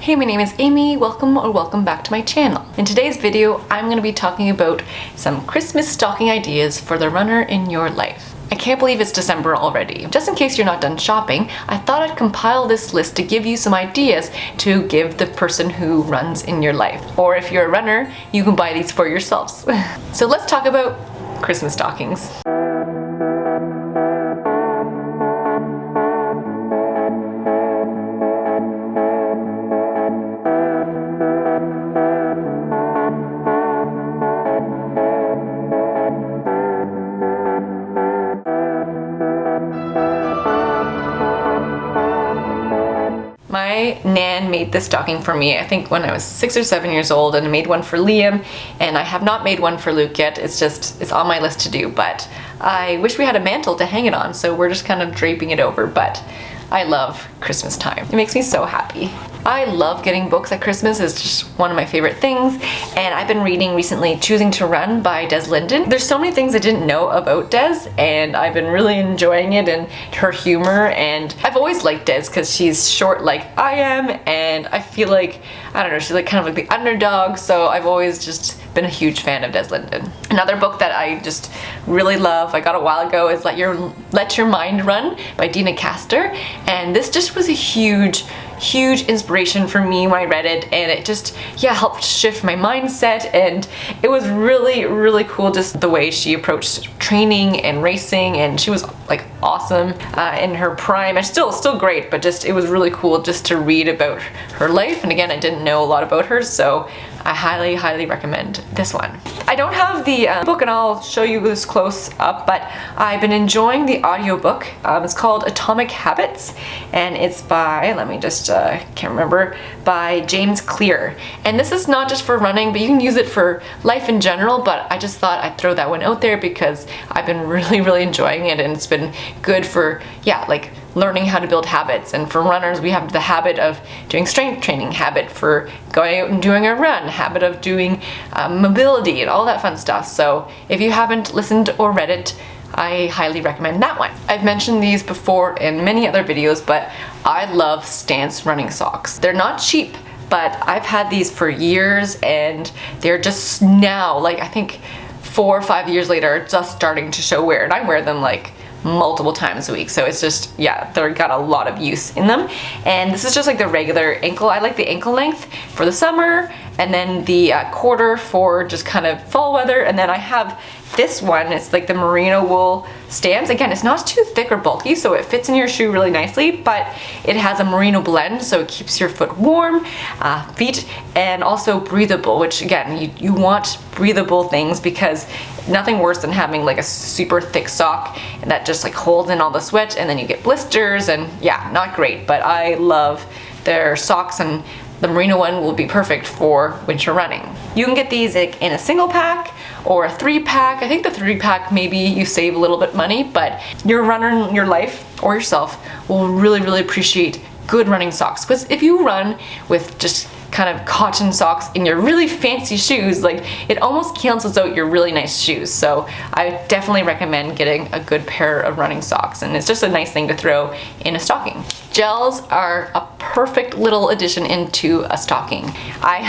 Hey, my name is Amy. Welcome or welcome back to my channel. In today's video, I'm going to be talking about some Christmas stocking ideas for the runner in your life. I can't believe it's December already. Just in case you're not done shopping, I thought I'd compile this list to give you some ideas to give the person who runs in your life. Or if you're a runner, you can buy these for yourselves. So let's talk about Christmas stockings. My nan made this stocking for me, I think when I was 6 or 7 years old, and I made one for Liam, and I have not made one for Luke yet. It's on my list to do, but I wish we had a mantle to hang it on, so we're just kind of draping it over, but I love Christmas time. It makes me so happy. I love getting books at Christmas. It's just one of my favorite things, and I've been reading recently Choosing to Run by Des Linden. There's so many things I didn't know about Des, and I've been really enjoying it and her humor, and I've always liked Des because she's short like I am, and I feel like, I don't know, she's like kind of like the underdog, so I've always just been a huge fan of Des Linden. Another book that I just really love, I got a while ago, is Let Your Mind Run by Dina Castor, and this just was a huge inspiration for me when I read it, and it just, yeah, helped shift my mindset, and it was really cool just the way she approached training and racing, and she was like awesome in her prime, and still great, but just it was really cool just to read about her life, and again, I didn't know a lot about her, so I highly recommend this one. I don't have the book, and I'll show you this close up, but I've been enjoying the audiobook. It's called Atomic Habits, and it's by, let me just, can't remember, by James Clear. And this is not just for running, but you can use it for life in general, but I just thought I'd throw that one out there because I've been really enjoying it, and it's been good for, yeah, like learning how to build habits. And for runners, we have the habit of doing strength training, habit for going out and doing a run, habit of doing mobility and all that fun stuff. So if you haven't listened or read it, I highly recommend that one. I've mentioned these before in many other videos, but I love Stance running socks. They're not cheap, but I've had these for years, and they're just now, like I think 4 or 5 years later, just starting to show wear, and I wear them like multiple times a week, so it's just, yeah, they've got a lot of use in them. And this is just like the regular ankle. I like the ankle length for the summer, and then the quarter for just kind of fall weather, and then I have this one. It's like the merino wool Stance. Again, it's not too thick or bulky, so it fits in your shoe really nicely, but it has a merino blend, so it keeps your foot warm, feet, and also breathable, which again, you want breathable things, because nothing worse than having like a super thick sock that just like holds in all the sweat, and then you get blisters, and yeah, not great. But I love their socks, and the merino one will be perfect for winter running. You can get these like in a single pack or a 3-pack. I think the 3-pack, maybe you save a little bit money, but your runner in your life or yourself will really appreciate good running socks. Because if you run with just kind of cotton socks in your really fancy shoes, like it almost cancels out your really nice shoes. So I definitely recommend getting a good pair of running socks, and it's just a nice thing to throw in a stocking. Gels are a perfect little addition into a stocking. I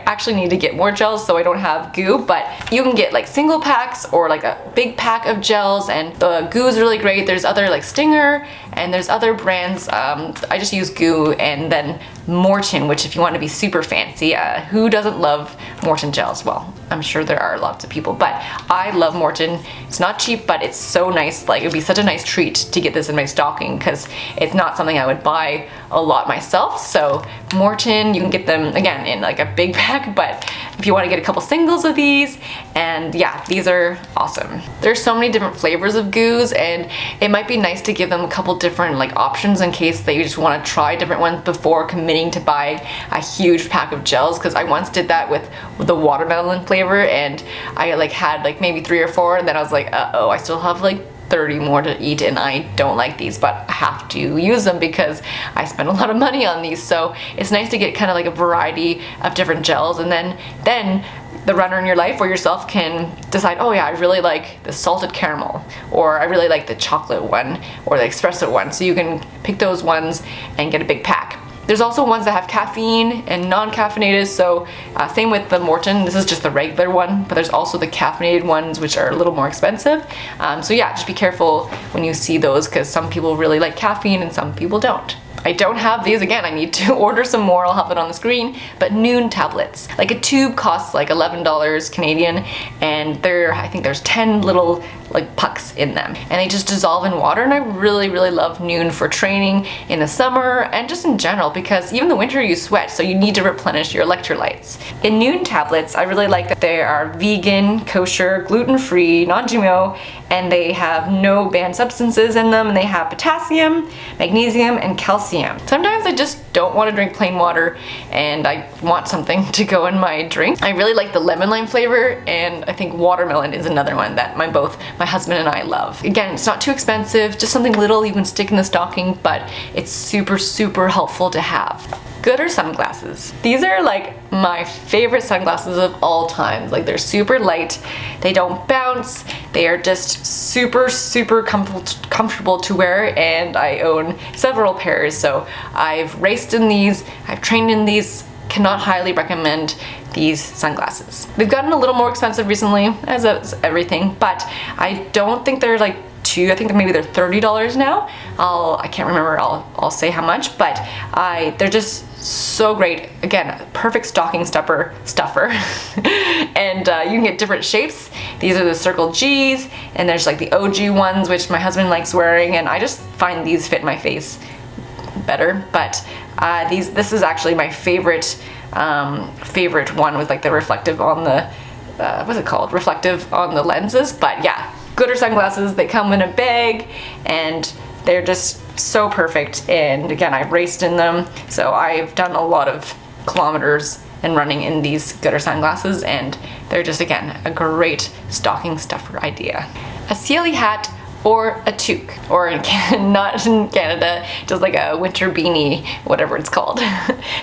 actually need to get more gels, so I don't have goo, but you can get like single packs or like a big pack of gels, and the goo is really great. There's other like Stinger, and there's other brands. I just use goo, and then Morton, which if you want to be super fancy, who doesn't love Morton gels? Well, I'm sure there are lots of people, but I love Morton. It's not cheap, but it's so nice. Like, it would be such a nice treat to get this in my stocking, because it's not something I would buy a lot myself. So Morton, you can get them again in like a big pack, but if you want to get a couple singles of these, and yeah, these are awesome. There's so many different flavors of goos, and it might be nice to give them a couple different like options in case they just want to try different ones before committing to buy a huge pack of gels, because I once did that with the watermelon flavor, and I like had like maybe 3 or 4, and then I was like, uh-oh, I still have like 30 more to eat, and I don't like these, but I have to use them because I spend a lot of money on these. So it's nice to get kind of like a variety of different gels, and then the runner in your life or yourself can decide, oh yeah, I really like the salted caramel, or I really like the chocolate one, or the espresso one. So you can pick those ones and get a big pack. There's also ones that have caffeine and non-caffeinated, so same with the Morton. This is just the regular one, but there's also the caffeinated ones, which are a little more expensive. So yeah, just be careful when you see those, because some people really like caffeine and some people don't. I don't have these. Again, I need to order some more. I'll have it on the screen. But Noon tablets. Like a tube costs like $11 Canadian, and I think there's 10 little like pucks in them, and they just dissolve in water. And I really love Noon for training in the summer and just in general, because even in the winter you sweat, so you need to replenish your electrolytes. In Noon tablets, I really like that they are vegan, kosher, gluten-free, non-GMO, and they have no banned substances in them, and they have potassium, magnesium, and calcium. Sometimes I just don't want to drink plain water and I want something to go in my drink. I really like the lemon lime flavor, and I think watermelon is another one that both my husband and I love. Again, it's not too expensive, just something little you can stick in the stocking, but it's super helpful to have. Gooder sunglasses. These are like my favorite sunglasses of all time. Like, they're super light, they don't bounce, they are just super comfortable to wear, and I own several pairs. So I've raced in these, I've trained in these. Cannot highly recommend these sunglasses. They've gotten a little more expensive recently, as everything, but I don't think they're like I think maybe they're $30 now. I can't remember, I'll say how much, but they're just so great. Again, perfect stocking stuffer. And you can get different shapes. These are the Circle G's, and there's like the OG ones, which my husband likes wearing, and I just find these fit my face better. But this is actually my favorite one, with like the reflective on the what's it called? Reflective on the lenses. But yeah, Gooder sunglasses, they come in a bag and they're just so perfect. And again, I've raced in them, so I've done a lot of kilometers and running in these Gooder sunglasses, and they're just, again, a great stocking stuffer idea. A Sealy hat or a toque, or not in Canada, just like a winter beanie, whatever it's called.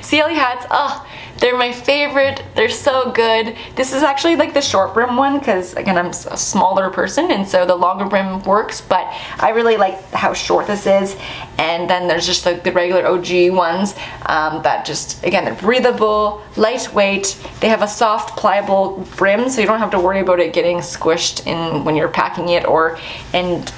Sealy hats, oh, they're my favorite. They're so good. This is actually like the short brim one, because again, I'm a smaller person, and so the longer brim works, but I really like how short this is. And then there's just like the regular OG ones that just, again, they're breathable, lightweight. They have a soft, pliable brim, so you don't have to worry about it getting squished in when you're packing it, and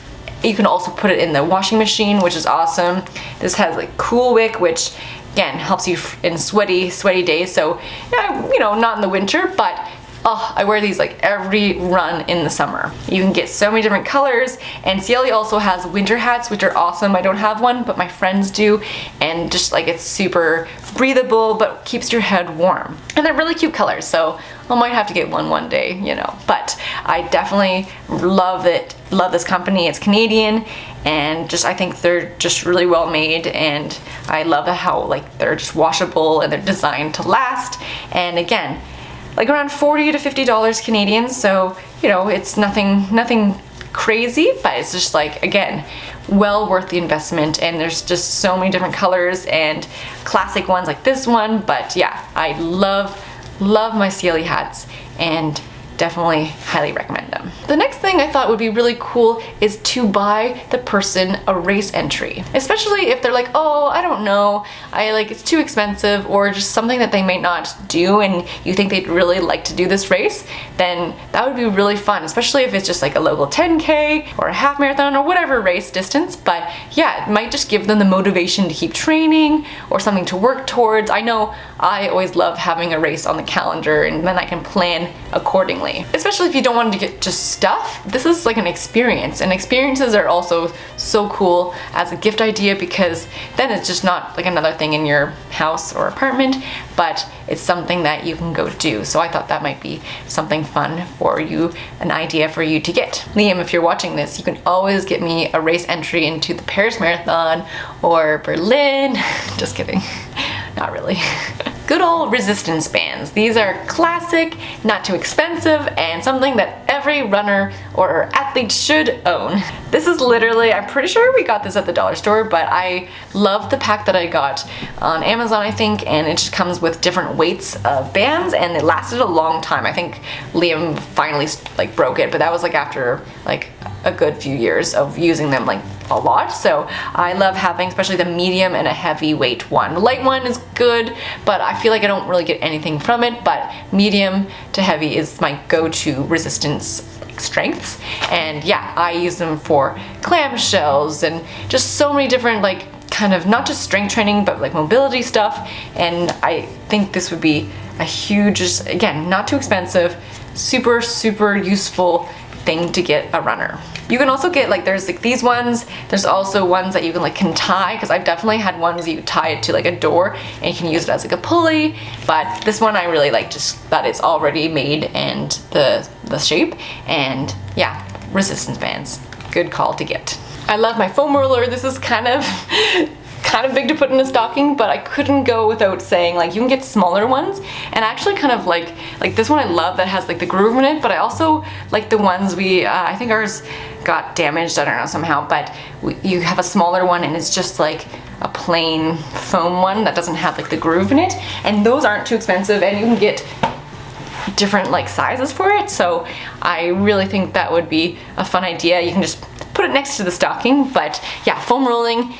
you can also put it in the washing machine, which is awesome. This has like Cool Wick, which again helps you in sweaty days. So you know, not in the winter, but I wear these like every run in the summer. You can get so many different colors, and Sealy also has winter hats, which are awesome. I don't have one, but my friends do, and just like it's super breathable but keeps your head warm. And they're really cute colors, so I might have to get one day, you know. But I definitely love it. Love this company. It's Canadian, and just I think they're just really well made, and I love how like they're just washable and they're designed to last. And again, like around $40 to $50 Canadian, so you know, it's nothing crazy, but it's just like, again, well worth the investment. And there's just so many different colors and classic ones like this one. But yeah, I love my Sealy hats, and definitely highly recommend them. The next thing I thought would be really cool is to buy the person a race entry, especially if they're like, oh, I don't know, it's too expensive, or just something that they might not do and you think they'd really like to do this race. Then that would be really fun, especially if it's just like a local 10K or a half marathon or whatever race distance. But yeah, it might just give them the motivation to keep training or something to work towards. I know I always love having a race on the calendar, and then I can plan accordingly. Especially if you don't want to get just stuff, this is like an experience, and experiences are also so cool as a gift idea, because then it's just not like another thing in your house or apartment, but it's something that you can go do. So I thought that might be something fun for you, an idea for you to get. Liam, if you're watching this, you can always get me a race entry into the Paris Marathon or Berlin. Just kidding. Not really. Good old resistance bands. These are classic, not too expensive, and something that every runner or athlete should own. This is literally, I'm pretty sure we got this at the dollar store, but I love the pack that I got on Amazon, I think, and it just comes with different weights of bands, and it lasted a long time. I think Liam finally like broke it, but that was like after like a good few years of using them, like a lot. So I love having especially the medium and a heavyweight one. The light one is good, but I feel like I don't really get anything from it, but medium to heavy is my go-to resistance strengths. And yeah, I use them for clamshells and just so many different like kind of not just strength training but like mobility stuff. And I think this would be a huge, again, not too expensive, super useful thing to get a runner. You can also get like, there's like these ones, there's also ones that you can tie, because I've definitely had ones you tie it to like a door and you can use it as like a pulley, but this one I really like just that it's already made and the shape. And yeah, resistance bands, good call to get. I love my foam roller. This is kind of big to put in a stocking, but I couldn't go without saying like you can get smaller ones. And I actually kind of like this one I love that has like the groove in it, but I also like the ones I think ours got damaged, I don't know, somehow, but you have a smaller one and it's just like a plain foam one that doesn't have like the groove in it, and those aren't too expensive and you can get different like sizes for it. So I really think that would be a fun idea. You can just put it next to the stocking. But yeah, foam rolling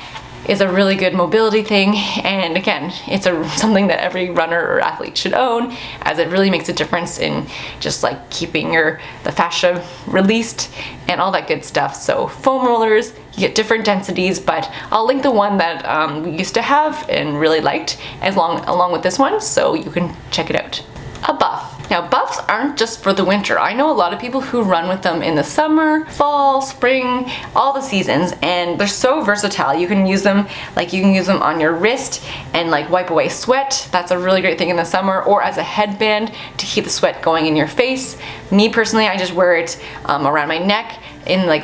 is a really good mobility thing, and again, it's something that every runner or athlete should own, as it really makes a difference in just like keeping the fascia released and all that good stuff. So foam rollers, you get different densities, but I'll link the one that we used to have and really liked along with this one, so you can check it out. A buff. Now, buffs aren't just for the winter. I know a lot of people who run with them in the summer, fall, spring, all the seasons, and they're so versatile. You can use them on your wrist and like wipe away sweat. That's a really great thing in the summer, or as a headband to keep the sweat going in your face. Me personally, I just wear it around my neck,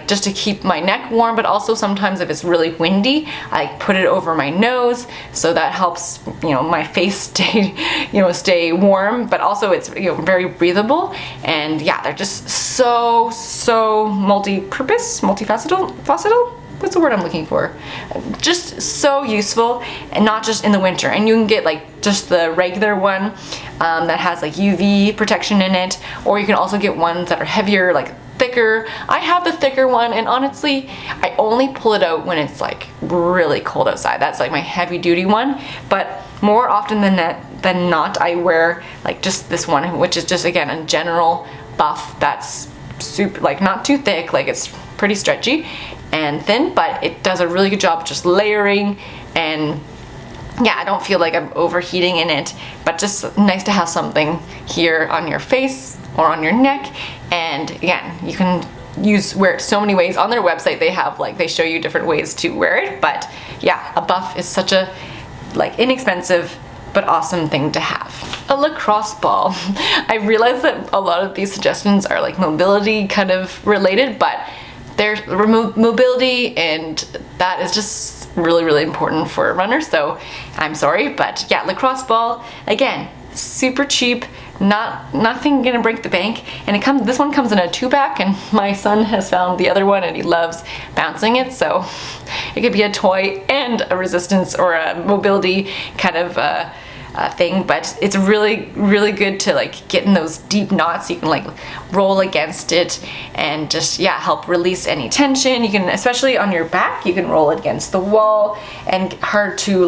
just to keep my neck warm, but also sometimes if it's really windy, I put it over my nose, so that helps, my face stay warm, but also it's, very breathable. And yeah, they're just so multi-purpose, multifaceted, what's the word I'm looking for? Just so useful, and not just in the winter. And you can get like just the regular one that has like UV protection in it, or you can also get ones that are heavier, like thicker. I have the thicker one, and honestly, I only pull it out when it's like really cold outside. That's like my heavy duty one. But more often than not, I wear like just this one, which is just, again, a general buff that's super, like not too thick, like it's pretty stretchy and thin, but it does a really good job just layering. And yeah, I don't feel like I'm overheating in it, but just nice to have something here on your face or on your neck. And again, you can wear it so many ways. On their website they have they show you different ways to wear it. But yeah, a buff is such a inexpensive but awesome thing to have. A lacrosse ball. I realize that a lot of these suggestions are like mobility kind of related, but they're mobility, and that is just really important for a runner, so I'm sorry. But yeah, lacrosse ball, again, super cheap, nothing gonna break the bank, and this one comes in a 2-pack, and my son has found the other one and he loves bouncing it, so it could be a toy and a resistance or a mobility kind of thing. But it's really good to get in those deep knots. You can roll against it and just help release any tension. You can, especially on your back, you can roll it against the wall, and hard to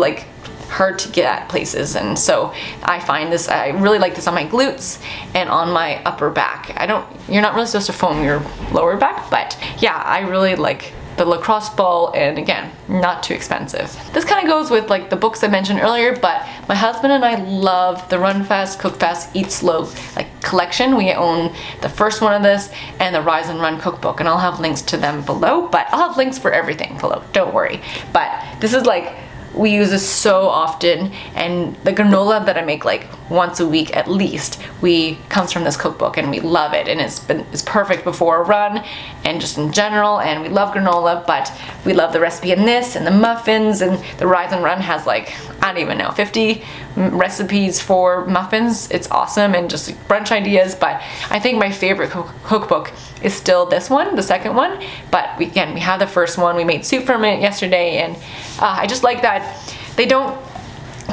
get at places. And so I really like this on my glutes and on my upper back. You're not really supposed to foam your lower back, but yeah, I really like the lacrosse ball, and again, not too expensive. This kind of goes with the books I mentioned earlier, but my husband and I love the Run Fast, Cook Fast, Eat Slow collection. We own the first one of this and the Rise and Run cookbook, and I'll have links to them below, but I'll have links for everything below, don't worry. But this is we use this so often, and the granola that I make once a week at least comes from this cookbook, and we love it, and it's perfect before a run and just in general. And we love granola, but we love the recipe in this, and the muffins, and the Rise and Run has I don't even know, 50 recipes for muffins. It's awesome, and just brunch ideas. But I think my favorite cookbook is still this one, the second one. But we have the first one. We made soup from it yesterday, and I just like that they don't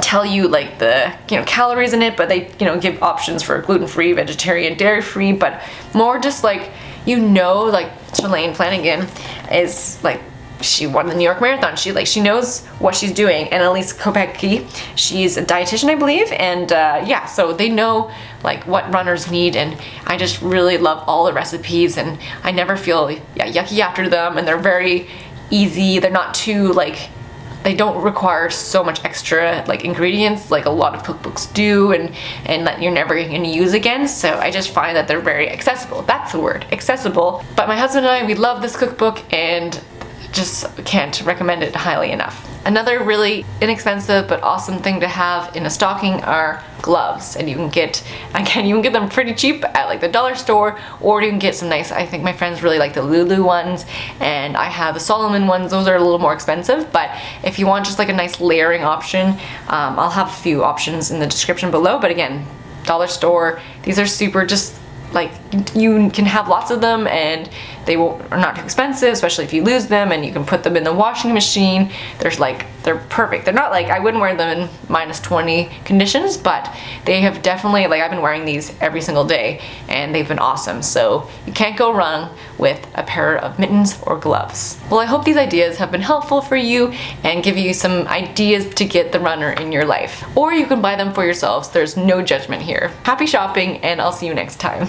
tell you the calories in it, but they give options for gluten-free, vegetarian, dairy-free, but more just Shalane Flanagan is she won the New York Marathon. She knows what she's doing. And Elise Kopecki, she's a dietitian, I believe, and yeah, so they know like what runners need, and I just really love all the recipes, and I never feel yucky after them, and they're very easy. They're not too like, they don't require so much extra like ingredients like a lot of cookbooks do, and that you're never going to use again. So I just find that they're very accessible. That's the word, accessible. But my husband and I, we love this cookbook and just can't recommend it highly enough. Another really inexpensive but awesome thing to have in a stocking are gloves, and you can get, again, you can get them pretty cheap at like the dollar store, or you can get some nice, I think my friends really like the Lulu ones, and I have the Solomon ones. Those are a little more expensive, but if you want just like a nice layering option, I'll have a few options in the description below. But again, dollar store, these are super, just like you can have lots of them, and they are not too expensive, especially if you lose them, and you can put them in the washing machine. They're perfect. They're not like, I wouldn't wear them in -20 conditions, but they have definitely, like, I've been wearing these every single day and they've been awesome. So you can't go wrong with a pair of mittens or gloves. Well, I hope these ideas have been helpful for you and give you some ideas to get the runner in your life. Or you can buy them for yourselves. There's no judgment here. Happy shopping, and I'll see you next time.